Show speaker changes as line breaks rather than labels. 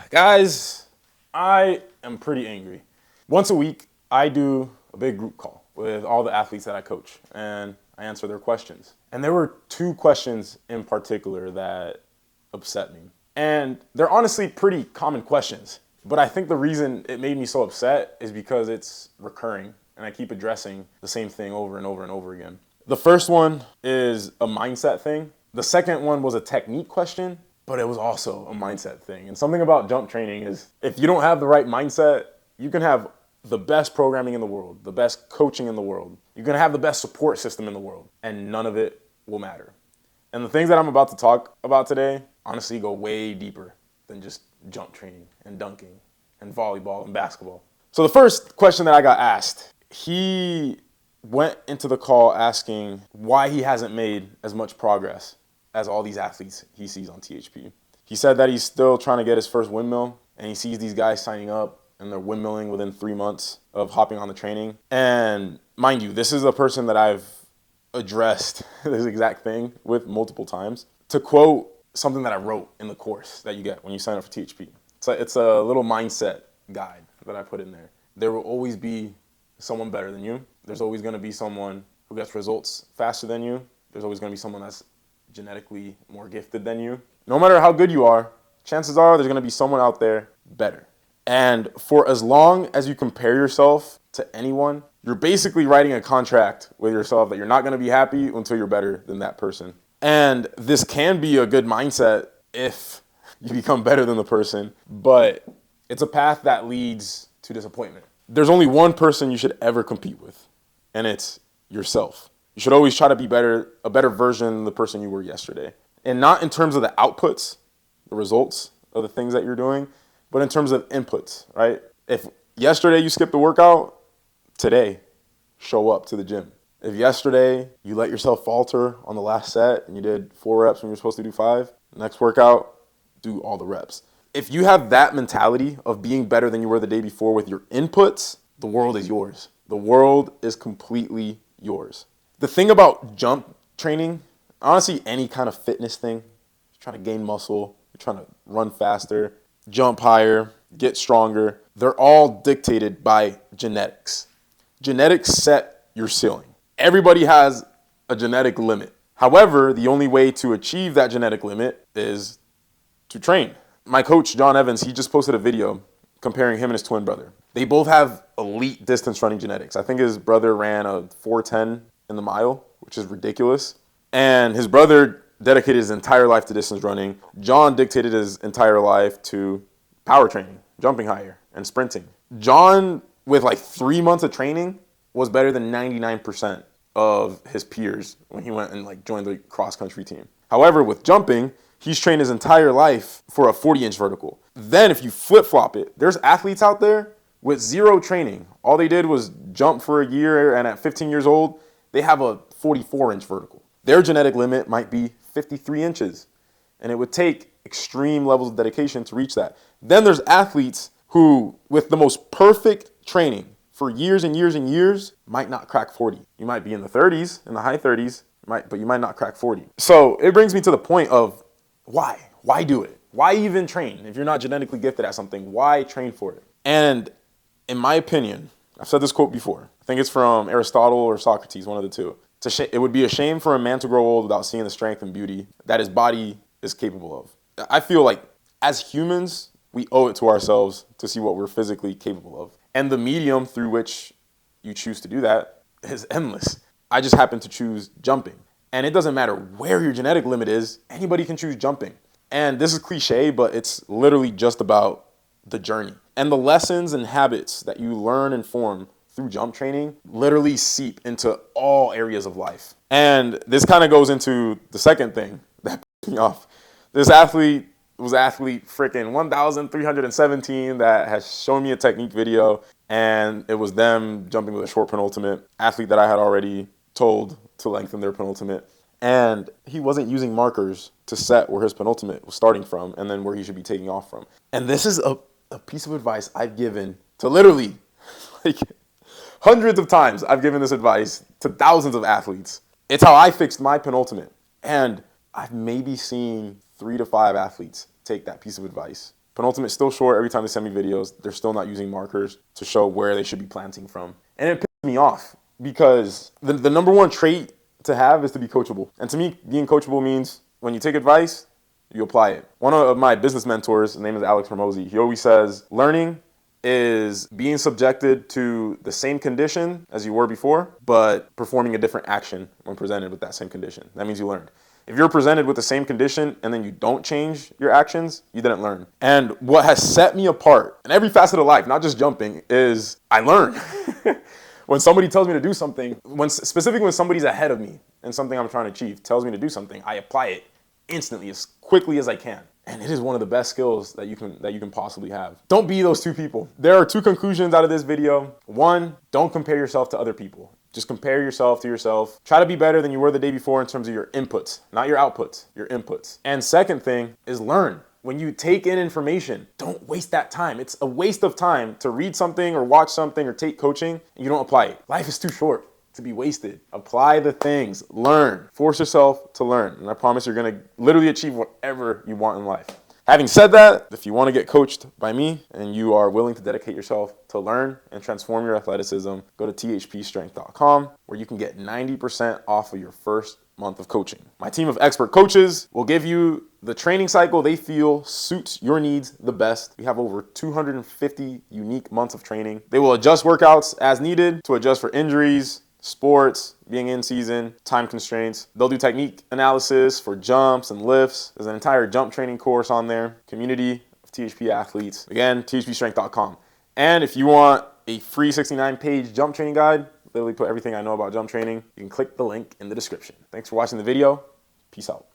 Guys, I am pretty angry. Once a week, I do a big group call with all the athletes that I coach, and I answer their questions. And there were two questions in particular that upset me. And they're honestly pretty common questions. But I think the reason it made me so upset is because it's recurring, and I keep addressing the same thing over and over and over again. The first one is a mindset thing. The second one was a technique question, but it was also a mindset thing. And something about jump training is if you don't have the right mindset, you can have the best programming in the world, the best coaching in the world. You're gonna have the best support system in the world, and none of it will matter. And the things that I'm about to talk about today honestly go way deeper than just jump training and dunking and volleyball and basketball. So the first question that I got asked, he went into the call asking why he hasn't made as much progress as all these athletes he sees on THP. He said that he's still trying to get his first windmill, and he sees these guys signing up and they're windmilling within 3 months of hopping on the training. And mind you, this is a person that I've addressed this exact thing with multiple times. To quote something that I wrote in the course that you get when you sign up for THP, it's a little mindset guide that I put in there. There will always be someone better than you. There's always going to be someone who gets results faster than you. There's always going to be someone that's genetically more gifted than you. No matter how good you are, chances are there's going to be someone out there better. And for as long as you compare yourself to anyone, you're basically writing a contract with yourself that you're not going to be happy until you're better than that person. And this can be a good mindset if you become better than the person, but it's a path that leads to disappointment. There's only one person you should ever compete with, and it's yourself. You should always try to be better, a better version of the person you were yesterday. And not in terms of the outputs, the results of the things that you're doing, but in terms of inputs, right? If yesterday you skipped the workout, today, show up to the gym. If yesterday you let yourself falter on the last set and you did 4 reps when you're supposed to do 5, next workout, do all the reps. If you have that mentality of being better than you were the day before with your inputs, the world is yours. The world is completely yours. The thing about jump training, honestly, any kind of fitness thing, you're trying to gain muscle, you're trying to run faster, jump higher, get stronger, they're all dictated by genetics. Genetics set your ceiling. Everybody has a genetic limit. However, the only way to achieve that genetic limit is to train. My coach, John Evans, he just posted a video comparing him and his twin brother. They both have elite distance running genetics. I think his brother ran a 4:10 in the mile, which is ridiculous. And his brother dedicated his entire life to distance running. John dictated his entire life to power training, jumping higher, and sprinting. John, with like 3 months of training, was better than 99% of his peers when he went and like joined the cross-country team. However, with jumping, he's trained his entire life for a 40-inch vertical. Then if you flip-flop it, there's athletes out there with zero training. All they did was jump for a year, and at 15 years old, they have a 44-inch vertical. Their genetic limit might be 53 inches, and it would take extreme levels of dedication to reach that. Then there's athletes who, with the most perfect training for years and years and years, might not crack 40. You might be in the 30s, in the high 30s, but you might not crack 40. So it brings me to the point of why? Why do it? Why even train? If you're not genetically gifted at something, why train for it? And in my opinion, I've said this quote before. I think it's from Aristotle or Socrates, one of the two. It would be a shame for a man to grow old without seeing the strength and beauty that his body is capable of. I feel like as humans, we owe it to ourselves to see what we're physically capable of. And the medium through which you choose to do that is endless. I just happen to choose jumping. And it doesn't matter where your genetic limit is, anybody can choose jumping. And this is cliche, but it's literally just about the journey. And the lessons and habits that you learn and form through jump training literally seep into all areas of life. And this kind of goes into the second thing that pissed me off. This athlete was athlete freaking 1,317 that has shown me a technique video, and it was them jumping with a short penultimate, athlete that I had already told to lengthen their penultimate. And he wasn't using markers to set where his penultimate was starting from and then where he should be taking off from. And this is a piece of advice I've given to literally like hundreds of times. I've given this advice to thousands of athletes. It's how I fixed my penultimate. And I've maybe seen 3 to 5 athletes take that piece of advice Penultimate's still short. Every time they send me videos, they're still not using markers to show where they should be planting from. And it pisses me off because the number one trait to have is to be coachable. And to me, being coachable means when you take advice, you apply it. One of my business mentors, his name is Alex Hormozy, he always says, learning is being subjected to the same condition as you were before, but performing a different action when presented with that same condition. That means you learned. If you're presented with the same condition and then you don't change your actions, you didn't learn. And what has set me apart in every facet of life, not just jumping, is I learn. When somebody tells me to do something, specifically when somebody's ahead of me and something I'm trying to achieve tells me to do something, I apply it instantly, as quickly as I can. And it is one of the best skills that you can possibly have. Don't be those two people. There are two conclusions out of this video. One, don't compare yourself to other people. Just compare yourself to yourself. Try to be better than you were the day before in terms of your inputs, not your outputs, your inputs. And second thing is learn. When you take in information, don't waste that time. It's a waste of time to read something or watch something or take coaching and you don't apply it. Life is too short to be wasted. Apply the things, learn, force yourself to learn. And I promise you're gonna literally achieve whatever you want in life. Having said that, if you wanna get coached by me and you are willing to dedicate yourself to learn and transform your athleticism, go to THPstrength.com where you can get 90% off of your first month of coaching. My team of expert coaches will give you the training cycle they feel suits your needs the best. We have over 250 unique months of training. They will adjust workouts as needed to adjust for injuries, sports, being in season, time constraints. They'll do technique analysis for jumps and lifts. There's an entire jump training course on there. Community of THP athletes. Again, THPstrength.com. And if you want a free 69-page jump training guide, literally put everything I know about jump training, you can click the link in the description. Thanks for watching the video. Peace out.